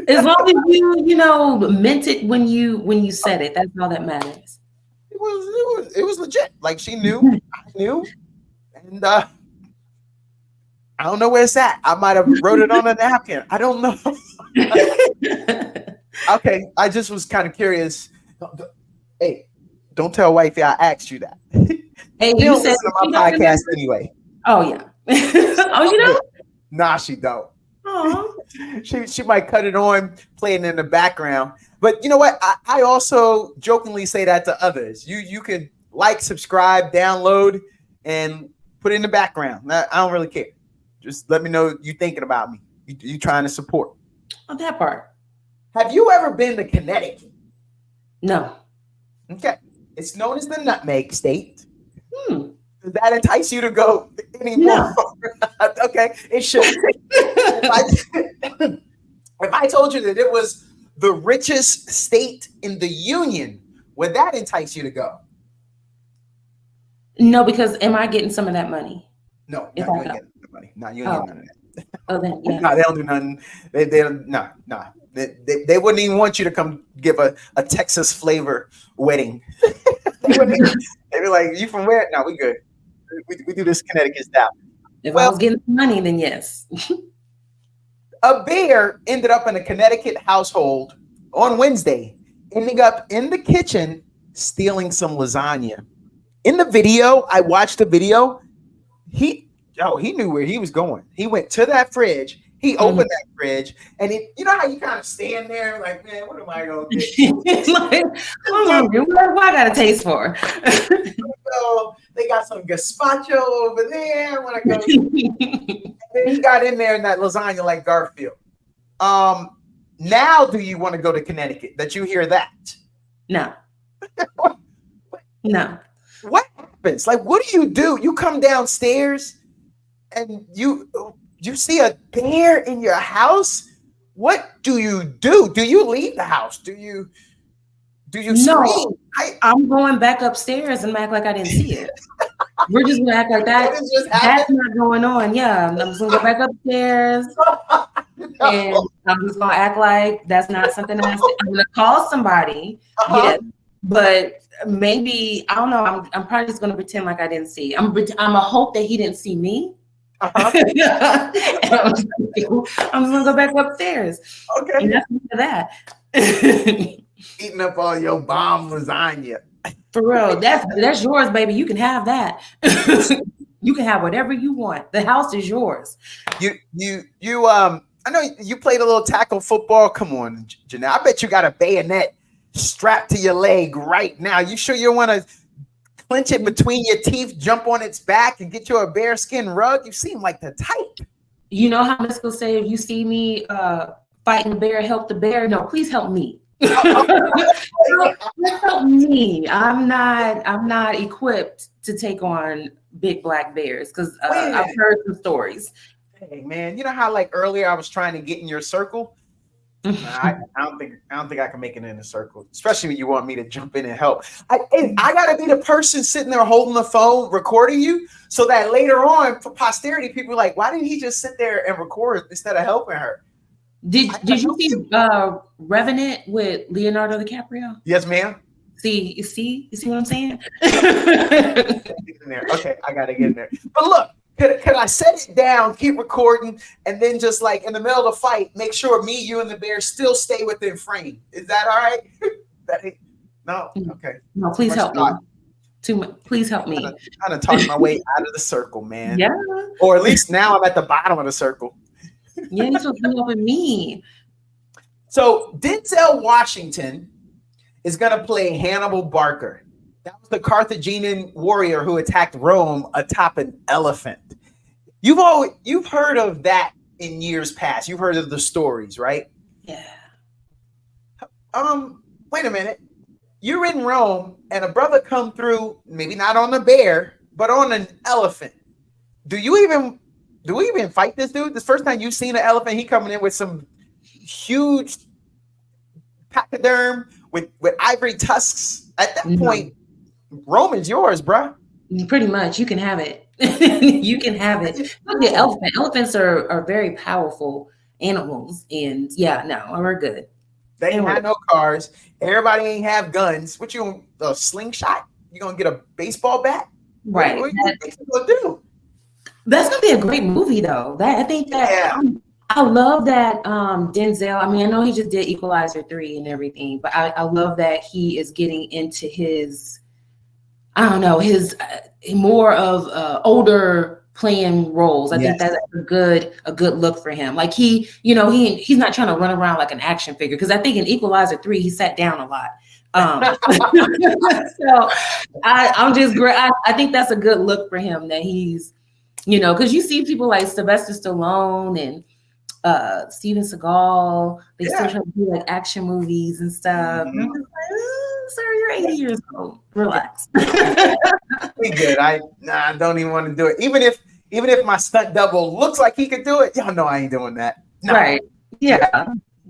As long as you meant it when you said it, that's all that matters. It was legit. Like she knew, I knew, and I don't know where it's at. I might have wrote it on a napkin. I don't know. Okay, I just was kind of curious. Hey, don't tell wifey I asked you that. Hey, you don't listen to my podcast anyway. Oh yeah. Oh, you know? Nah, she don't. She might cut it on, play it in the background. But you know what? I also jokingly say that to others. You can like, subscribe, download, and put it in the background. I don't really care. Just let me know you thinking about me. You trying to support. On that part. Have you ever been to Connecticut? No. Okay. It's known as the Nutmeg State. Does that entice you to go anymore? No. Okay, it should. If I told you that it was the richest state in the union, would that entice you to go? No, because am I getting some of that money? No, you ain't getting the money. No, you ain't getting none of that. Oh, then, yeah. No, they don't do nothing. They wouldn't even want you to come give a Texas flavor wedding. They'd be like, "You from where?" No, we good. We do this Connecticut style. If I was getting money, then yes. A bear ended up in a Connecticut household on Wednesday, ending up in the kitchen stealing some lasagna. In the video, I watched the video. He knew where he was going. He went to that fridge. He opened that fridge, and you know how you kind of stand there like, man, what am I gonna get? What I got a taste for? So they got some gazpacho over there. When I go, and then he got in there in that lasagna like Garfield. Now, do you want to go to Connecticut? That you hear that? No. No. What happens? Like, what do? You come downstairs and you see a bear in your house. What do you do? Do you leave the house? Do you scream? No, I'm going back upstairs and act like I didn't see it. We're just gonna act like that. That's not going on. Yeah, I'm just gonna go back upstairs. And I'm just gonna act like that's not something that I'm gonna call somebody. Yeah, but maybe I don't know. I'm probably just gonna pretend like I didn't see. I'm gonna hope that he didn't see me. I'm just gonna go back upstairs. Okay, and that's that. Eating up all your bomb lasagna. For real, that's yours, baby. You can have that. You can have whatever you want. The house is yours. I know you played a little tackle football. Come on, Janelle. I bet you got a bayonet strapped to your leg right now. You sure you want to clench it between your teeth, jump on its back, and get you a bearskin rug? You seem like the type. You know how Miss will say, if you see me fighting the bear, help the bear. No, please help me. Help me. I'm not equipped to take on big black bears because I've heard some stories. Hey man, you know how like earlier I was trying to get in your circle? I don't think I can make it in the circle, especially when you want me to jump in and help. I gotta be the person sitting there holding the phone, recording you, so that later on for posterity, people are like, why didn't he just sit there and record instead of helping her? Did you see Revenant with Leonardo DiCaprio? Yes, ma'am. You see what I'm saying? Okay, I gotta get in there. But look, could I set it down, keep recording, and then just like in the middle of the fight, make sure me, you, and the bear still stay within frame? Is that all right? No? Okay. No, please help me. Please help me. I'm trying to talk my way out of the circle, man. Yeah. Or at least now I'm at the bottom of the circle. Yeah, you're supposed to be helping me. So Denzel Washington is going to play Hannibal Barca. That was the Carthaginian warrior who attacked Rome atop an elephant. You've heard of that in years past. You've heard of the stories, right? Yeah. Wait a minute. You're in Rome and a brother come through, maybe not on a bear, but on an elephant. Do we even fight this dude? This first time you've seen an elephant, he coming in with some huge pachyderm with ivory tusks. At that point, Rome is yours, bruh. Pretty much. You can have it. You can have it. The elephants are very powerful animals. And we're good. They ain't have no cars. Everybody ain't have guns. What you, a slingshot? You gonna get a baseball bat? Right. What you gonna do? That's gonna be a great movie, though. I love that Denzel. I mean, I know he just did Equalizer 3 and everything, but I love that he is getting into his more of older playing roles. I think that's a good look for him. Like he's not trying to run around like an action figure, because I think in Equalizer 3 he sat down a lot. So I'm just great. I think that's a good look for him, that he's, because you see people like Sylvester Stallone and Steven Seagal, they still try to do like action movies and stuff. And I'm just like, sir, you're 80 years old. Relax. We good. I don't even want to do it. Even if my stunt double looks like he could do it, y'all know I ain't doing that. No. Right. Yeah.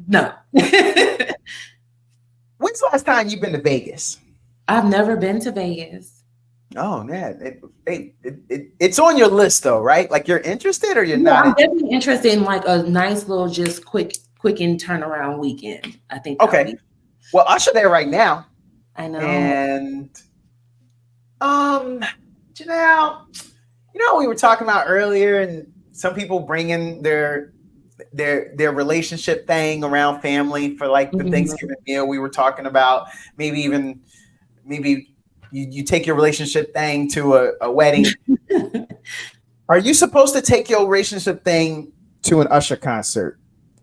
No. When's the last time you've been to Vegas? I've never been to Vegas. Oh man, it's on your list though, right? Like you're interested or you're not? I'm definitely interested in like a nice little just quick and turnaround weekend. I think. Okay. Well, Usher there right now. I know. And Janelle, we were talking about earlier, and some people bringing their relationship thing around family for like the Thanksgiving meal. We were talking about maybe you take your relationship thing to a wedding. Are you supposed to take your relationship thing to an Usher concert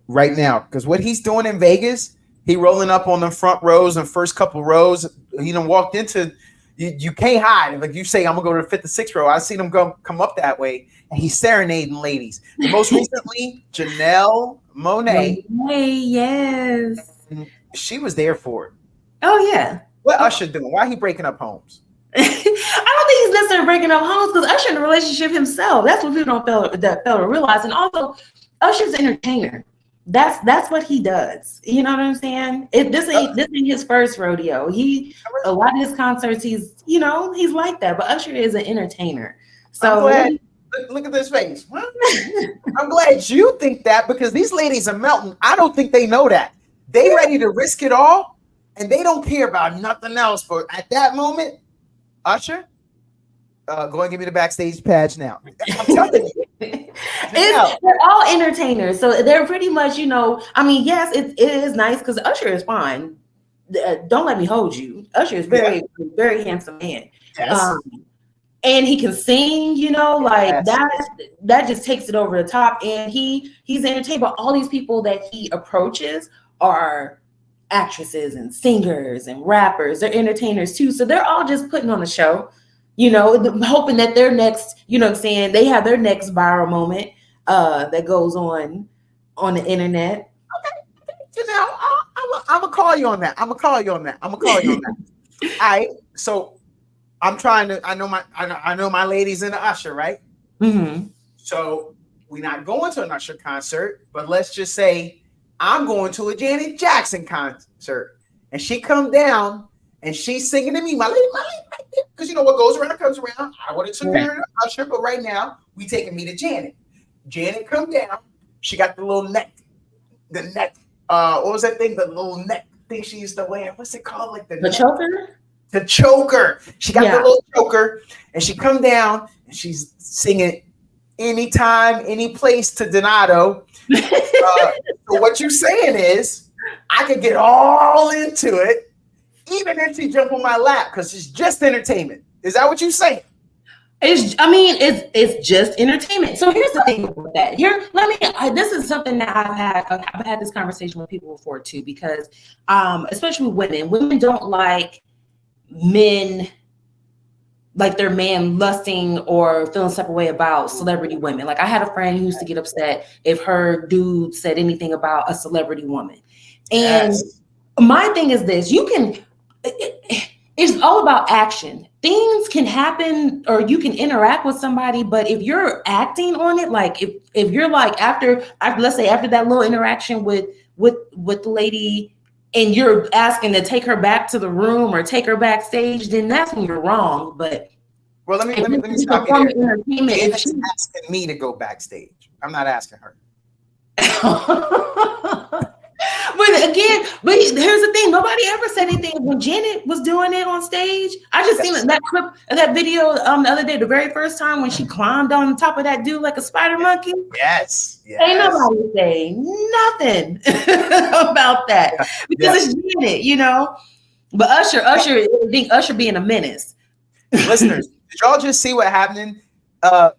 right now? Because what he's doing in Vegas, he rolling up on the front rows and first couple rows. He done walked into, you can't hide. Like you say, I'm gonna go to the 5th or 6th row. I've seen him come up that way, and he's serenading ladies. And most recently, Janelle Monáe. Hey, yes. She was there for it. Oh yeah. What Usher doing? Why he breaking up homes? I don't think he's necessarily breaking up homes, because Usher in a relationship himself. That's what people fail to realize. And also, Usher's an entertainer. That's what he does. You know what I'm saying? This ain't his first rodeo. A lot of his concerts, he's like that. But Usher is an entertainer. So Look at this face. I'm glad you think that because these ladies are melting. I don't think they know that. They ready to risk it all and they don't care about nothing else. But at that moment, Usher, go and give me the backstage patch now. I'm telling you. They're all entertainers. So they're pretty much, I mean, yes, it is nice because Usher is fine. Don't let me hold you. Usher is very, very handsome man. Yes. And he can sing, like that just takes it over the top. And he's entertained, but all these people that he approaches are actresses and singers and rappers. They're entertainers too. So they're all just putting on a show, hoping that their next, they have their next viral moment that goes on the internet. Okay. I'm gonna call you on that. I'm gonna call you on that. All right. So I know my ladies in the Usher, right? Mm-hmm. So we're not going to an Usher concert, but let's just say I'm going to a Janet Jackson concert, and she come down and she's singing to me, my lady, because what goes around comes around. I would have took her to Usher, but right now we taking me to Janet. Janet come down. She got the little neck. What was that thing? The little neck thing she used to wear. What's it called? Like the choker. The choker. She got the little choker, and she come down and she's singing "Anytime, Any Place" to Donato. So what you're saying is, I could get all into it, even if she jump on my lap, because it's just entertainment. Is that what you're saying? It's just entertainment. So here's the thing about that. This is something that I've had this conversation with people before too, because especially women don't like men, like their man lusting or feeling some type of way about celebrity women. Like I had a friend who used to get upset if her dude said anything about a celebrity woman. And my thing is this, it's all about action. Things can happen or you can interact with somebody, but if you're acting on it, like if you're like after let's say after that little interaction with the lady and you're asking to take her back to the room or take her backstage, then that's when you're wrong. But let me stop you there. She's asking me to go backstage. I'm not asking her. But here's the thing. Nobody ever said anything when Janet was doing it on stage. I just seen that clip of that video the other day, the very first time when she climbed on top of that dude like a spider monkey. Yes. Ain't nobody say nothing about that because it's Janet, But Usher, think Usher being a menace. Listeners, did y'all just see what happened?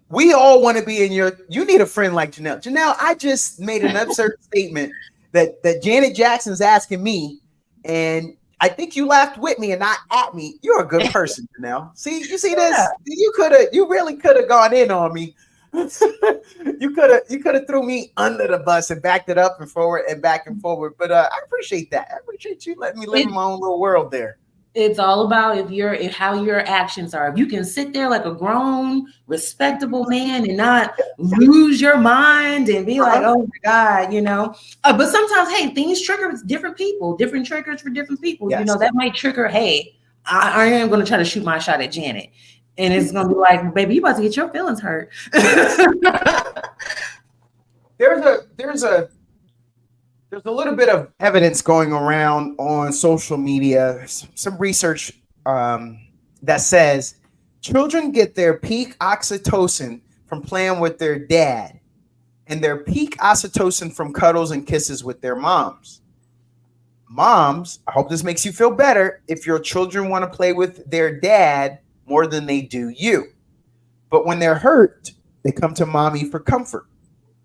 We all want to be in you need a friend like Janelle. Janelle, I just made an absurd statement that Janet Jackson's asking me, and I think you laughed with me and not at me. You're a good person, Janelle. You see this? You really could have gone in on me. you could have threw me under the bus and backed it up and forward and back and forward. But I appreciate that. I appreciate you letting me live in my own little world there. It's all about how your actions are. If you can sit there like a grown, respectable man and not lose your mind and be like, oh my God, But sometimes, hey, things trigger different people, different triggers for different people. Yes. That might trigger, hey, I am going to try to shoot my shot at Janet. And it's going to be like, baby, you about to get your feelings hurt. There's a little bit of evidence going around on social media, some research that says children get their peak oxytocin from playing with their dad and their peak oxytocin from cuddles and kisses with their moms. Moms, I hope this makes you feel better if your children want to play with their dad more than they do you. But when they're hurt, they come to mommy for comfort.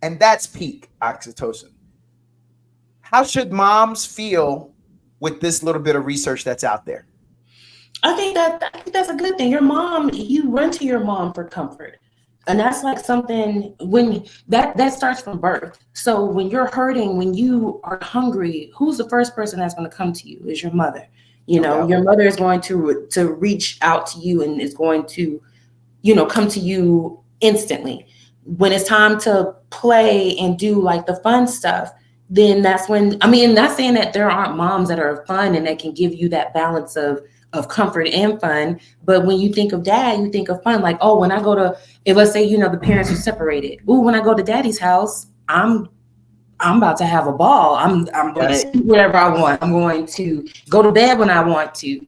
And that's peak oxytocin. How should moms feel with this little bit of research that's out there? I think that's a good thing. Your mom, you run to your mom for comfort. And that's like something when that starts from birth. So when you're hurting, when you are hungry, who's the first person that's going to come to you is your mother. Your mother is going to reach out to you and is going to, come to you instantly. When it's time to play and do like the fun stuff, then that's when, not saying that there aren't moms that are fun and that can give you that balance of of comfort and fun. But when you think of dad, you think of fun. Like, oh, when I go to, if let's say, you know, the parents are separated. Ooh, when I go to daddy's house, I'm about to have a ball. I'm going to eat whatever I want. I'm going to go to bed when I want to.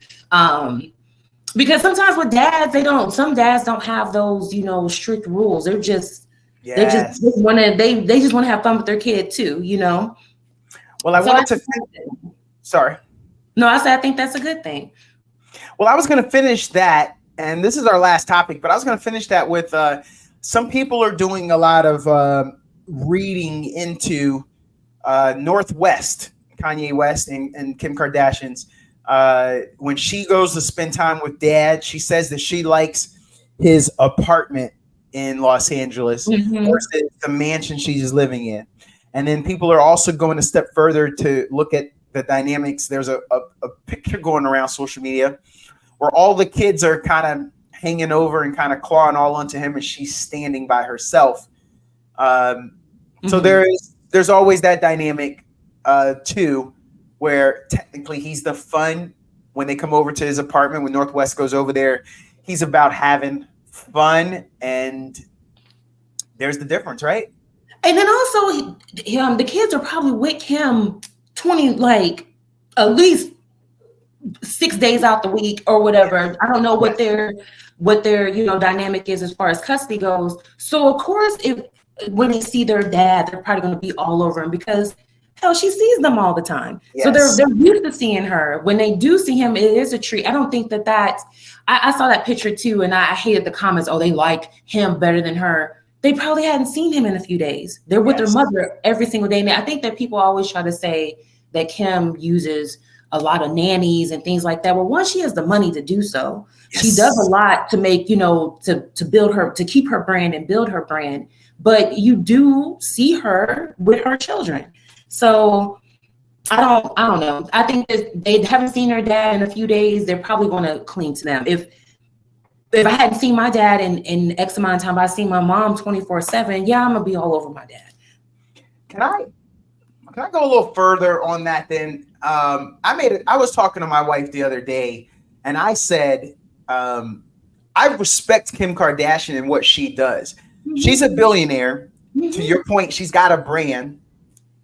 Because sometimes with dads, some dads don't have those, you know, strict rules. They're just, they just want to have fun with their kid too, you know? Well, I wanted to, sorry. No, I said, I think that's a good thing. Well, I was going to finish that, and this is our last topic, but I was going to finish that with some people are doing a lot of reading into Northwest, Kanye West and Kim Kardashian's. When she goes to spend time with dad, she says that she likes his apartment in Los Angeles versus the mansion she's living in. And then people are also going a step further to look at the dynamics. There's a picture going around social media where all the kids are kind of hanging over and kind of clawing all onto him, and she's standing by herself. So there's always that dynamic too, where technically he's the fun when they come over to his apartment. When Northwest goes over there, he's about having fun, and there's the difference, right? And then also, the kids are probably with him 20, like at least 6 days out the week or whatever. I don't know what their you know dynamic is as far as custody goes. So of course, when they see their dad, they're probably going to be all over him because hell, she sees them all the time. Yes. So they're used to seeing her. When they do see him, it is a treat. I don't think that I saw that picture too, and I hated the comments. Oh, they like him better than her. They probably hadn't seen him in a few days. They're with their mother every single day. And I think that people always try to say that Kim uses a lot of nannies and things like that. Well, once she has the money to do so, she does a lot to make, you know, to build her, to keep her brand and build her brand. But you do see her with her children. So I don't know. I think that they haven't seen her dad in a few days. They're probably going to cling to them. If I hadn't seen my dad in X amount of time, but I seen my mom 24/7, yeah, I'm gonna be all over my dad. Can I go a little further on that then? I was talking to my wife the other day, and I said, I respect Kim Kardashian and what she does. She's a billionaire. To your point, she's got a brand.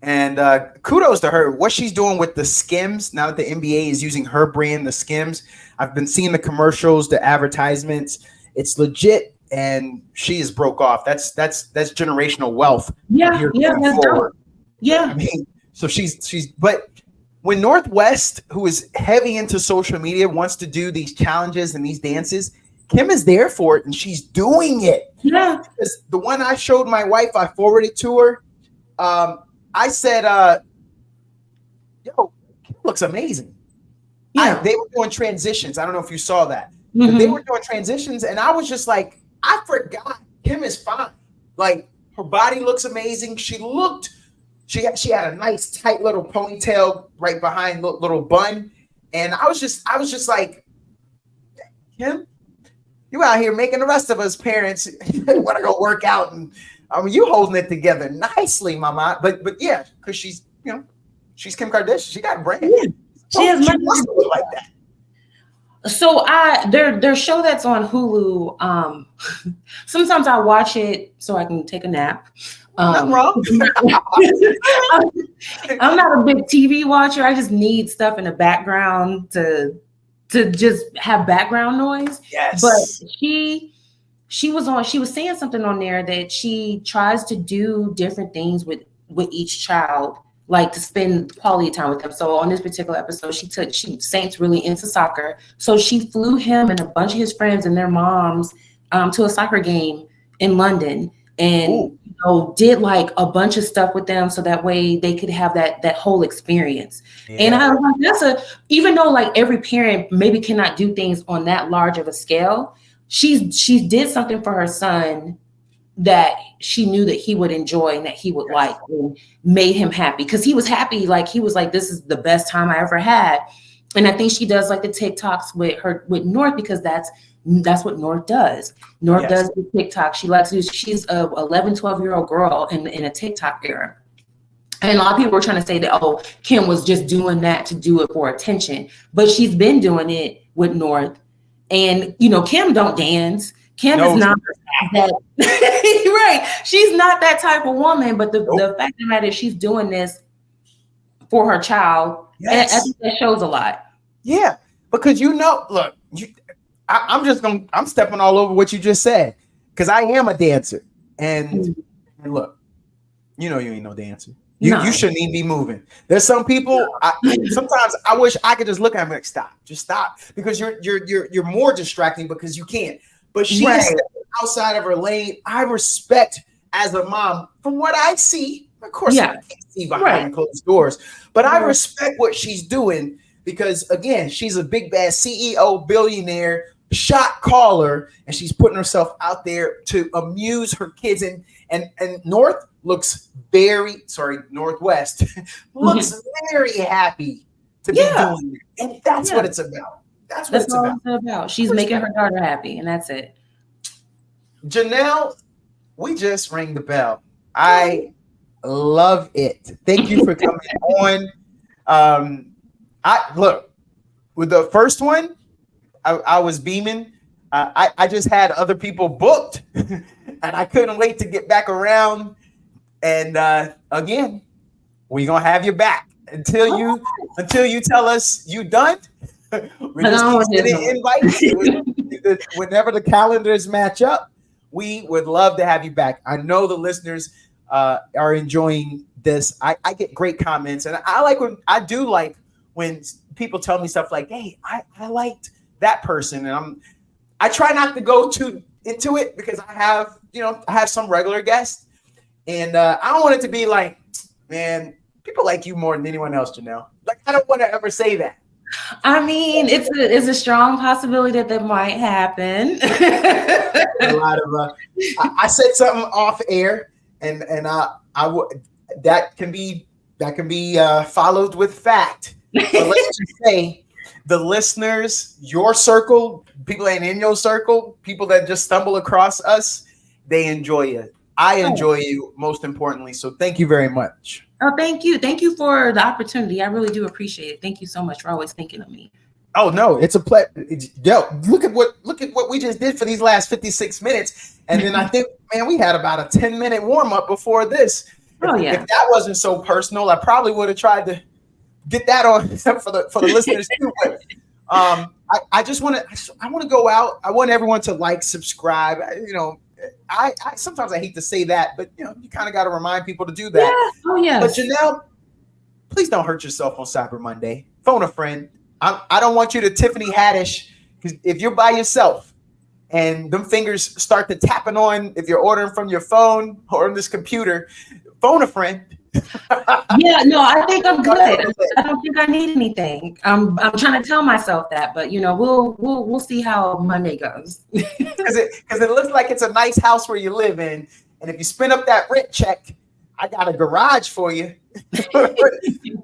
And kudos to her. What she's doing with the Skims, now that the NBA is using her brand, the Skims. I've been seeing the commercials, the advertisements. It's legit, and she is broke off. That's generational wealth. Yeah, that's dope. Yeah. I mean, so she's but when Northwest, who is heavy into social media, wants to do these challenges and these dances, Kim is there for it, and she's doing it. Yeah. Because the one I showed my wife, I forwarded to her. I said, yo, Kim looks amazing. Yeah. They were doing transitions. I don't know if you saw that. But they were doing transitions, and I was just like, I forgot. Kim is fine. Like, her body looks amazing. She had a nice tight little ponytail right behind little bun. And I was just like, Kim, you out here making the rest of us parents want to go work out, and I mean, you holding it together nicely, mama. But yeah, because she's Kim Kardashian. She got brand. Yeah. She has money like that. So their show that's on Hulu. Sometimes I watch it so I can take a nap. Nothing wrong. I'm not a big TV watcher. I just need stuff in the background to just have background noise. Yes. But she was saying something on there that she tries to do different things with each child, like to spend quality time with them. So on this particular episode, Saint's really into soccer. So she flew him and a bunch of his friends and their moms to a soccer game in London, and did like a bunch of stuff with them so that way they could have that whole experience. Yeah. And I was like, even though like every parent maybe cannot do things on that large of a scale, she did something for her son that she knew that he would enjoy and that he would like, and made him happy, because he was happy. Like he was like, this is the best time I ever had. And I think she does like the TikToks with North, because that's what North does. North does the TikTok. She's a 11, 12-year-old girl in a TikTok era. And a lot of people were trying to say that, Kim was just doing that to do it for attention. But she's been doing it with North. And, Kim don't dance. Kim is not that. Right. She's not that type of woman. But the fact of the matter is she's doing this for her child. Yes. And I think that shows a lot. Yeah. Because, look, I'm stepping all over what you just said. Because I am a dancer. And look, you ain't no dancer. You shouldn't even be moving. There's some people. Sometimes I wish I could just look at them like, stop, just stop, because you're more distracting because you can't. But she's outside of her lane. I respect as a mom from what I see. Of course, I can't see behind closed doors, but I respect what she's doing because again, she's a big bad CEO, billionaire, shot caller, and she's putting herself out there to amuse her kids. And Northwest looks very happy to be doing it. And that's what it's about. That's what it's about. She's making her daughter happy, and that's it. Janelle, we just rang the bell. I love it. Thank you for coming on. Look, with the first one, I was beaming. I just had other people booked, and I couldn't wait to get back around. And again, we're gonna have you back until you tell us you done. We're just getting invites. Whenever the calendars match up, we would love to have you back. I know the listeners are enjoying this. I get great comments, and I do like when people tell me stuff like, "Hey, I liked that person," and I try not to go too into it because I have some regular guests, and I don't want it to be like, man, people like you more than anyone else, Janelle. Like, I don't want to ever say that. I mean, it's a strong possibility that might happen. A lot of I said something off air, and I would that can be followed with fact. But let's just say the listeners, your circle, people that ain't in your circle, people that just stumble across us, they enjoy it. I enjoy you most importantly. So thank you very much. Oh, thank you. Thank you for the opportunity. I really do appreciate it. Thank you so much for always thinking of me. Oh no, it's a pleasure. Yo, look at what we just did for these last 56 minutes. And then I think, man, we had about a 10-minute warm-up before this. If that wasn't so personal, I probably would have tried to get that on for the listeners too. But I want to go out. I want everyone to like, subscribe. I sometimes I hate to say that, but you kind of got to remind people to do that. Yeah. Oh yeah. But Janelle, please don't hurt yourself on Cyber Monday. Phone a friend. I don't want you to Tiffany Haddish, because if you're by yourself and them fingers start to tapping on, if you're ordering from your phone or on this computer, phone a friend. Yeah, no, I think I'm good. I don't think I need anything. I'm trying to tell myself that, but we'll see how Monday goes. Because it looks like it's a nice house where you live in, and if you spin up that rent check, I got a garage for you.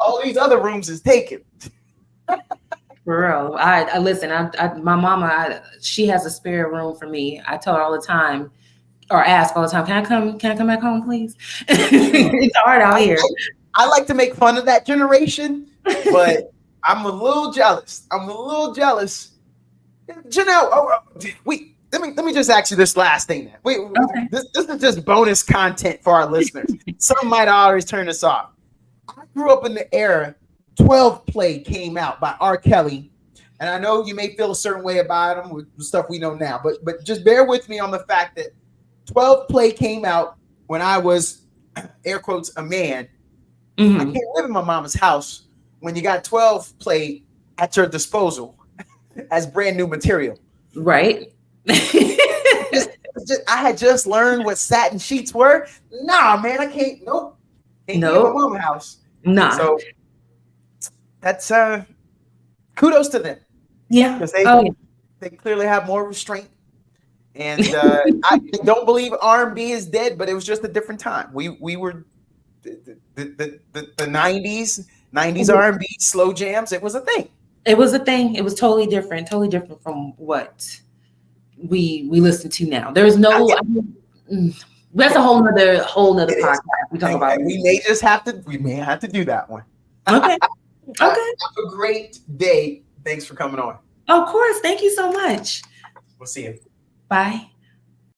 All these other rooms is taken. For real, I listen. My mama, she has a spare room for me. I tell her all the time, or ask all the time, can I come back home, please? It's hard out here. I like to make fun of that generation, but I'm a little jealous. Janelle, let me just ask you this last thing. Okay. This is just bonus content for our listeners. Some might always turn this off. I grew up in the era 12 Play came out by R. Kelly, and I know you may feel a certain way about him with the stuff we know now, but just bear with me on the fact that 12 Play came out when I was, air quotes, a man. Mm-hmm. I can't live in my mama's house when you got 12 Play at your disposal as brand new material. Right. I had just learned what satin sheets were. Nah, man, I can't. Nope. Can't be in my mama's house. Nah. So that's kudos to them. Yeah. Because they clearly have more restraint. And I don't believe R&B is dead, but it was just a different time. We were the 90s R&B slow jams. It was a thing. It was a thing. It was totally different from what we listen to now. There's no. That's a whole nother podcast. We talk about. We may have to do that one. Okay. Okay. Have a great day. Thanks for coming on. Of course. Thank you so much. We'll see you. Bye.